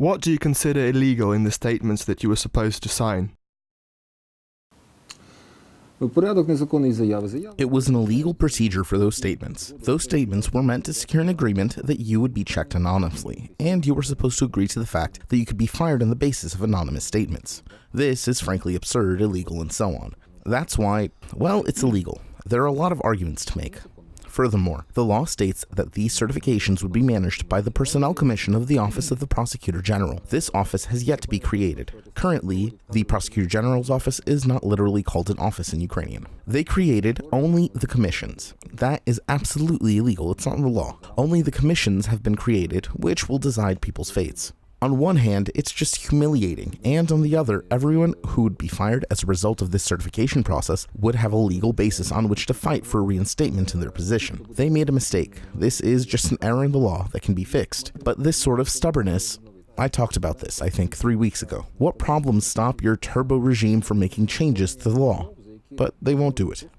What do you consider illegal in the statements that you were supposed to sign? It was an illegal procedure for those statements. Those statements were meant to secure an agreement that you would be checked anonymously, and you were supposed to agree to the fact that you could be fired on the basis of anonymous statements. This is frankly absurd, illegal, and so on. That's why, well, it's illegal. There are a lot of arguments to make. Furthermore, the law states that these certifications would be managed by the Personnel Commission of the Office of the Prosecutor General. This office has yet to be created. Currently, the Prosecutor General's office is not literally called an office in Ukrainian. They created only the commissions. That is absolutely illegal. It's not in the law. Only the commissions have been created, which will decide people's fates. On one hand, it's just humiliating, and on the other, everyone who would be fired as a result of this certification process would have a legal basis on which to fight for a reinstatement in their position. They made a mistake. This is just an error in the law that can be fixed. But this sort of stubbornness, I talked about this, I think, 3 weeks ago. What problems stop your turbo regime from making changes to the law? But they won't do it.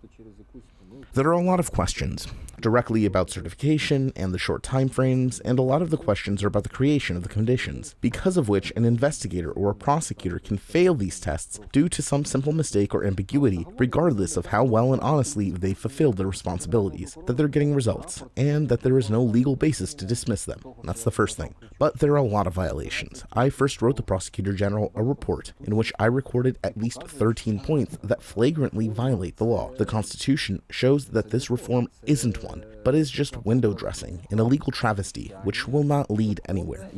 There are a lot of questions directly about certification and the short time frames, and a lot of the questions are about the creation of the conditions, because of which an investigator or a prosecutor can fail these tests due to some simple mistake or ambiguity, regardless of how well and honestly they fulfilled their responsibilities, that they're getting results, and that there is no legal basis to dismiss them. That's the first thing. But there are a lot of violations. I first wrote the Prosecutor General a report in which I recorded at least 13 points that flagrantly violate the law. The Constitution shows that this reform isn't one, but is just window dressing, an illegal travesty, which will not lead anywhere.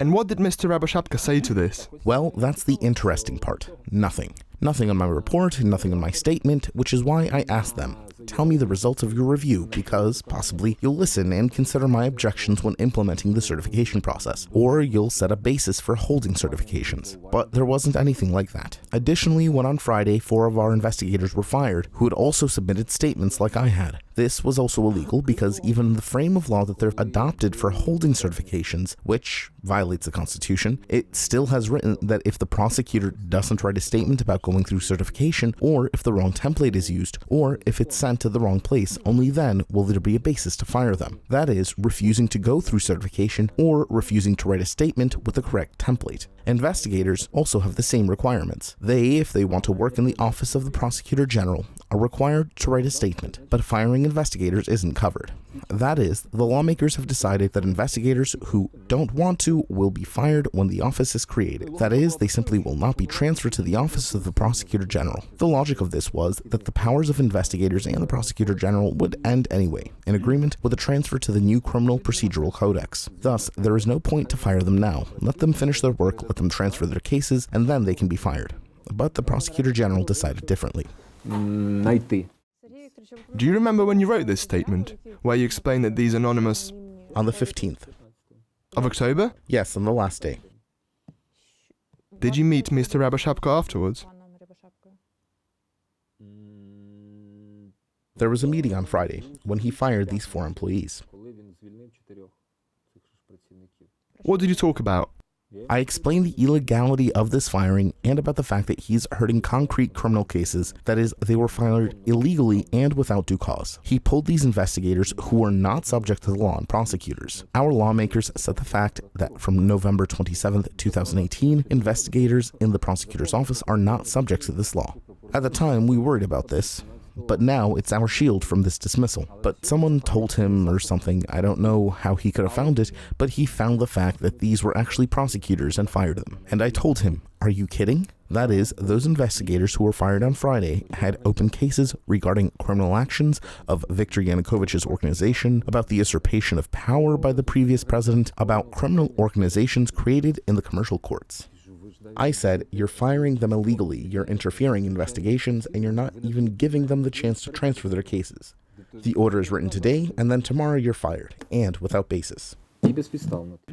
And what did Mr. Riaboshapka say to this? Well, that's the interesting part. Nothing. Nothing on my report, nothing on my statement, which is why I asked them, tell me the results of your review, because possibly you'll listen and consider my objections when implementing the certification process, or you'll set a basis for holding certifications. But there wasn't anything like that. Additionally, when on Friday 4 of our investigators were fired, who had also submitted statements like I had. This was also illegal because even in the frame of law that they've adopted for holding certifications, which violates the Constitution, it still has written that if the prosecutor doesn't write a statement about going through certification, or if the wrong template is used, or if it's sent to the wrong place, only then will there be a basis to fire them. That is, refusing to go through certification or refusing to write a statement with the correct template. Investigators also have the same requirements. They, if they want to work in the Office of the Prosecutor General, are required to write a statement, but firing investigators isn't covered. That is, the lawmakers have decided that investigators who don't want to will be fired when the office is created. That is, they simply will not be transferred to the Office of the Prosecutor General. The logic of this was that the powers of investigators and the Prosecutor General would end anyway, in agreement with a transfer to the new Criminal Procedural Codex. Thus, there is no point to fire them now. Let them finish their work, let them transfer their cases, and then they can be fired. But the Prosecutor General decided differently. Do you remember when you wrote this statement, where you explained that these anonymous... On the 15th. Of October? Yes, on the last day. Did you meet Mr. Riaboshapka afterwards? There was a meeting on Friday when he fired these 4 employees. What did you talk about? I explained the illegality of this firing and about the fact that he's hurting concrete criminal cases, that is, they were fired illegally and without due cause. He pulled these investigators who were not subject to the law and prosecutors. Our lawmakers set the fact that from November 27, 2018, investigators in the prosecutor's office are not subject to this law. At the time, we worried about this. But now it's our shield from this dismissal. But someone told him or something, I don't know how he could have found it, but he found the fact that these were actually prosecutors and fired them. And I told him, are you kidding? That is, those investigators who were fired on Friday had open cases regarding criminal actions of Viktor Yanukovych's organization, about the usurpation of power by the previous president, about criminal organizations created in the commercial courts. I said, you're firing them illegally, you're interfering in investigations, and you're not even giving them the chance to transfer their cases. The order is written today, and then tomorrow you're fired, and without basis.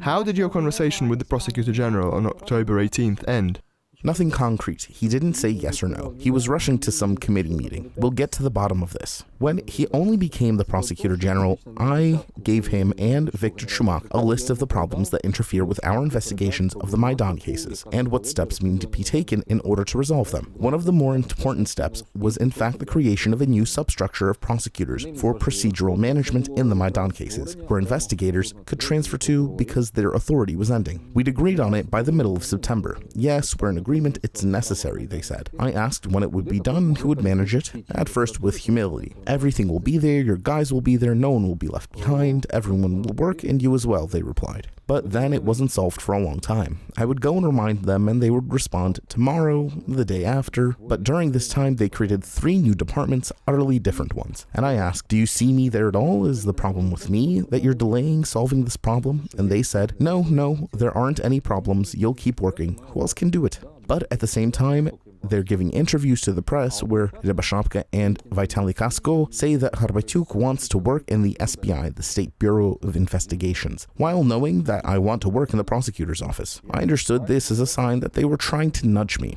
How did your conversation with the Prosecutor General on October 18th end? Nothing concrete. He didn't say yes or no. He was rushing to some committee meeting. We'll get to the bottom of this. When he only became the Prosecutor General, I gave him and Viktor Chumak a list of the problems that interfere with our investigations of the Maidan cases and what steps need to be taken in order to resolve them. One of the more important steps was in fact the creation of a new substructure of prosecutors for procedural management in the Maidan cases, where investigators could transfer to because their authority was ending. We'd agreed on it by the middle of September. Yes, we're in agreement, it's necessary, they said. I asked when it would be done and who would manage it, at first with humility. Everything will be there, your guys will be there, no one will be left behind, everyone will work, and you as well, they replied. But then it wasn't solved for a long time. I would go and remind them and they would respond tomorrow, the day after, but during this time they created 3 new departments, utterly different ones. And I asked, do you see me there at all? Is the problem with me that you're delaying solving this problem? And they said, no, there aren't any problems, you'll keep working, who else can do it? But at the same time, they're giving interviews to the press where Riaboshapka and Vitaly Kasko say that Horbatiuk wants to work in the SBI, the State Bureau of Investigations, while knowing that I want to work in the prosecutor's office. I understood this as a sign that they were trying to nudge me.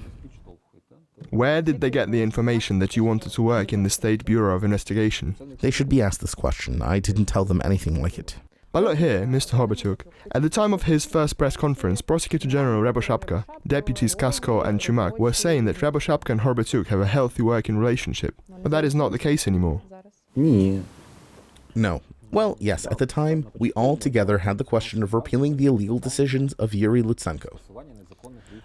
Where did they get the information that you wanted to work in the State Bureau of Investigation? They should be asked this question. I didn't tell them anything like it. But look here, Mr. Horbatiuk. At the time of his first press conference, Prosecutor General Riaboshapka, deputies Kasko and Chumak were saying that Riaboshapka and Horbatiuk have a healthy working relationship. But that is not the case anymore. No. Well, yes, at the time, we all together had the question of repealing the illegal decisions of Yuri Lutsenko.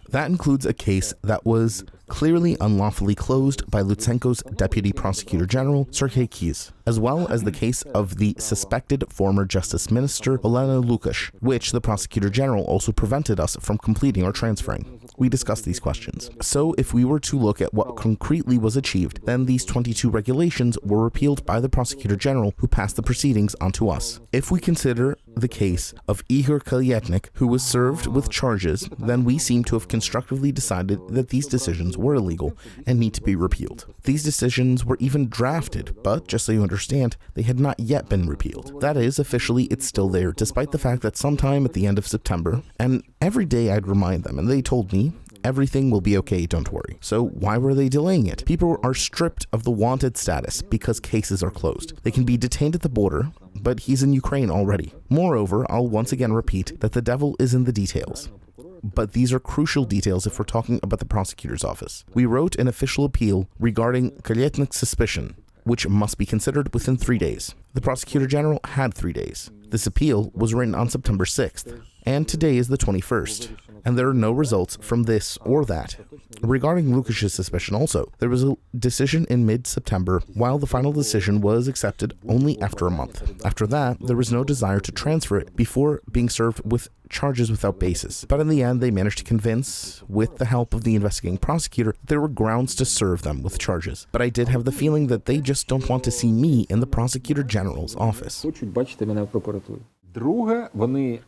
That includes a case that was clearly unlawfully closed by Lutsenko's Deputy Prosecutor General, Serhiy Horbatiuk, as well as the case of the suspected former Justice Minister, Olena Lukash, which the Prosecutor General also prevented us from completing or transferring. We discussed these questions. So if we were to look at what concretely was achieved, then these 22 regulations were repealed by the Prosecutor General, who passed the proceedings onto us. If we consider the case of Ihor Kalyetnik, who was served with charges, then we seem to have constructively decided that these decisions were illegal and need to be repealed. These decisions were even drafted, but just so you understand, they had not yet been repealed. That is, officially it's still there, despite the fact that sometime at the end of September, and every day I'd remind them, and they told me, everything will be okay, don't worry. So why were they delaying it? People are stripped of the wanted status because cases are closed. They can be detained at the border, but he's in Ukraine already. Moreover, I'll once again repeat that the devil is in the details. But these are crucial details if we're talking about the prosecutor's office. We wrote an official appeal regarding Kalyetnik's suspicion, which must be considered within 3 days. The Prosecutor General had 3 days. This appeal was written on September 6th, and today is the 21st. And there are no results from this or that. Regarding Lukash's suspicion also, there was a decision in mid-September, while the final decision was accepted only after a month. After that, there was no desire to transfer it before being served with charges without basis. But in the end, they managed to convince, with the help of the investigating prosecutor, there were grounds to serve them with charges. But I did have the feeling that they just don't want to see me in the Prosecutor General's office.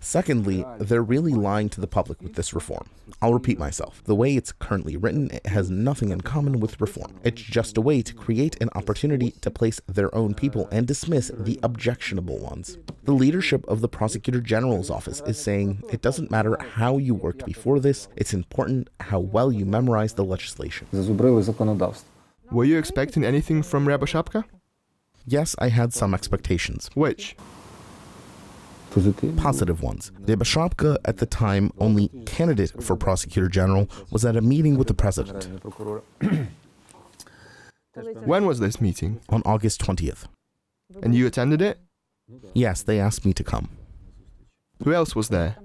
Secondly, they're really lying to the public with this reform. I'll repeat myself. The way it's currently written, it has nothing in common with reform. It's just a way to create an opportunity to place their own people and dismiss the objectionable ones. The leadership of the Prosecutor General's office is saying it doesn't matter how you worked before this, it's important how well you memorize the legislation. Were you expecting anything from Riaboshapka? Yes, I had some expectations. Which? Positive ones. Riaboshapka, at the time only candidate for Prosecutor General, was at a meeting with the President. When was this meeting? On August 20th. And you attended it? Yes, they asked me to come. Who else was there?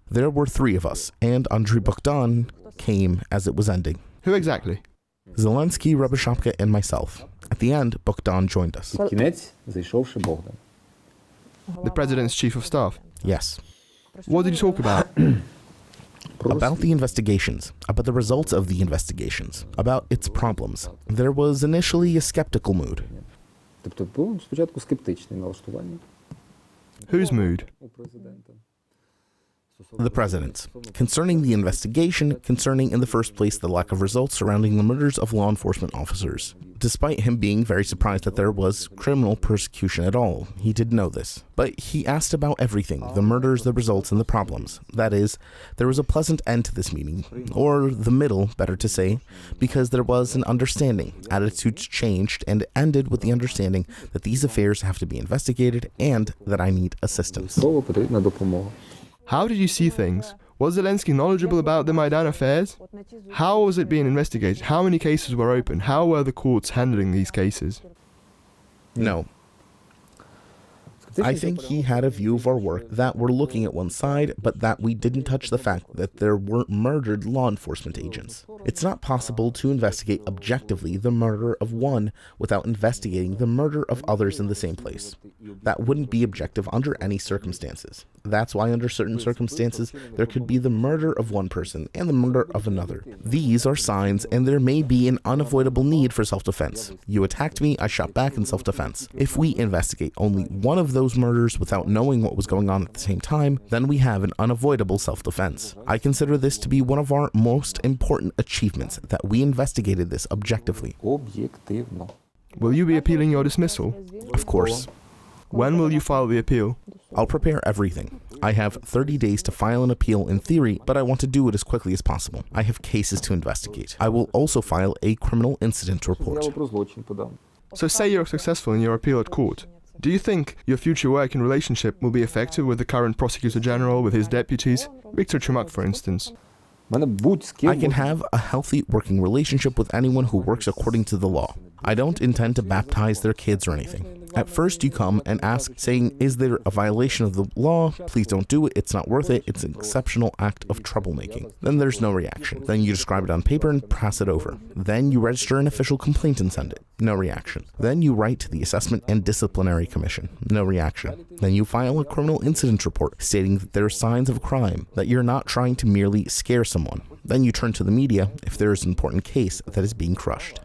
There were 3 of us, and Andriy Bogdan came as it was ending. Who exactly? Zelensky, Riaboshapka, and myself. At the end, Bogdan joined us. The President's Chief of Staff? Yes. What did you talk about? About the investigations, about the results of the investigations, about its problems. There was initially a skeptical mood. Whose mood? The President. Concerning the investigation, concerning in the first place the lack of results surrounding the murders of law enforcement officers. Despite him being very surprised that there was criminal persecution at all, he did know this. But he asked about everything, the murders, the results, and the problems. That is, there was a pleasant end to this meeting, or the middle, better to say, because there was an understanding. Attitudes changed and ended with the understanding that these affairs have to be investigated and that I need assistance. How did you see things? Was Zelensky knowledgeable about the Maidan affairs? How was it being investigated? How many cases were open? How were the courts handling these cases? No. I think he had a view of our work that we're looking at one side, but that we didn't touch the fact that there were murdered law enforcement agents. It's not possible to investigate objectively the murder of one without investigating the murder of others in the same place. That wouldn't be objective under any circumstances. That's why under certain circumstances, there could be the murder of one person and the murder of another. These are signs, and there may be an unavoidable need for self-defense. You attacked me, I shot back in self-defense. If we investigate only one of those murders without knowing what was going on at the same time, then we have an unavoidable self-defense. I consider this to be one of our most important achievements, that we investigated this objectively. Will you be appealing your dismissal? Of course. When will you file the appeal? I'll prepare everything. I have 30 days to file an appeal in theory, but I want to do it as quickly as possible. I have cases to investigate. I will also file a criminal incident report. So say you're successful in your appeal at court. Do you think your future working relationship will be effective with the current Prosecutor General, with his deputies? Viktor Chumuk, for instance. I can have a healthy working relationship with anyone who works according to the law. I don't intend to baptize their kids or anything. At first you come and ask, saying, is there a violation of the law? Please don't do it, it's not worth it, it's an exceptional act of troublemaking. Then there's no reaction. Then you describe it on paper and pass it over. Then you register an official complaint and send it. No reaction. Then you write to the Assessment and Disciplinary Commission. No reaction. Then you file a criminal incident report stating that there are signs of crime, that you're not trying to merely scare someone. Then you turn to the media if there is an important case that is being crushed.